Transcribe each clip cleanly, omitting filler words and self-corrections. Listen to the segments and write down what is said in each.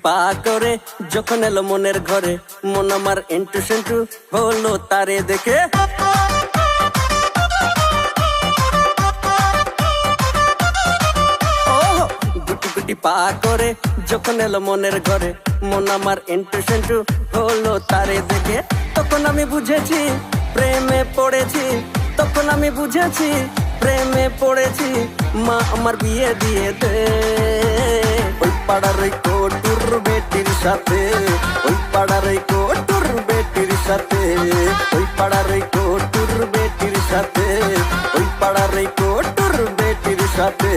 পা করে যখন এলো মনের ঘরে, মন আমার এন্টু সেন্টু হলো তারে দেখে। গুটি গুটি পা করে যখন এলো মনের ঘরে, মন আমার এন্টু সেন্টু হলো তারে দেখে। তখন আমি বুঝেছি প্রেমে পড়েছি, তখন আমি বুঝেছি প্রেমে পড়েছি। মা আমার বিয়ে দিয়ে দে ওই পাড়ার ওই কটুর বেটির সাথে, ওই পাড়ার ওই কটুর বেটির সাথে, ওই পাড়ার ওই কটুর বেটির সাথে, ওই পাড়ার ওই কটুর বেটির সাথে।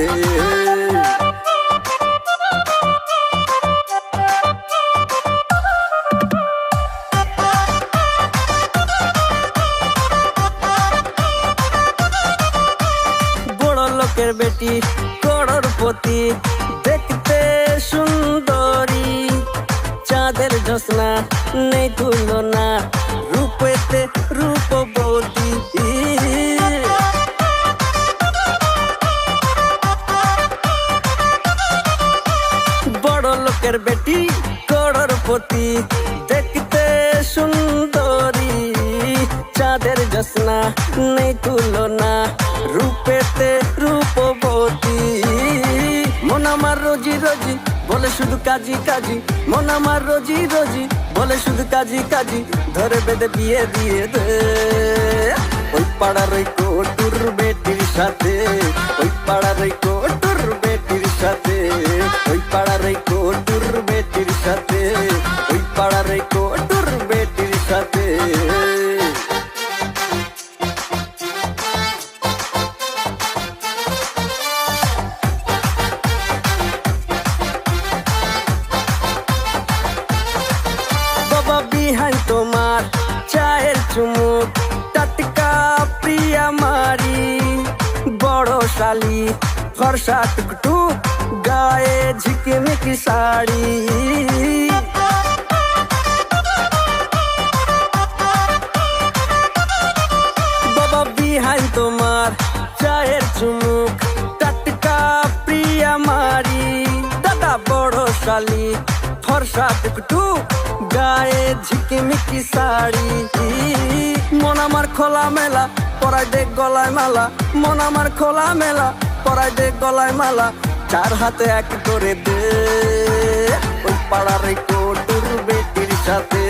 লোকের বেটি করোড়পতি, দেখতে সুন্দরী, চাঁদের জ্যোৎস্না নেই তুলনা, রূপেতে রূপবতী। বড় লোকের বেটি করোড়পতি, দেখতে সুন্দরী, চাঁদের জ্যোৎস্না নেই তুলনা, রূপেতে রূপবতী। মন আমার রোজি রোজি বলে শুধু কাজী কাজী, মন আমার রোজি রোজি বলে শুধু কাজী কাজী, ধরে বেঁধে বিয়ে দিয়ে দে ওই পাড়ার ওই কটুর বেটির সাথে, ওই পাড়ার ওই কটুর বেটির সাথে, ওই পাড়ার ওই কটুর বেটির সাথে, ওই পাড়ার ওই কটুর বেটির সাথে। বিহাই তোমার চায়ের চুমুক, টাটকা প্রিয়া মারি, বড় শালি ফর্সা টুকটুক, গায়ে ঝিকিমিকি শাড়ি। বাবা বিহাই তোমার চায়ের চুমুক, টাটকা প্রিয়া মারি, দাদা বড় শালি ফর্সা টুকটুক, গায়ে ঝিকিমিকি শাড়ি। মন আমার খোলা মেলা পরাই দে গলায় মালা, মন আমার খোলা মেলা পরাই দে গলায় মালা, চার হাতে এক করে দে ওই পাড়ার কটুর বেটির সাথে।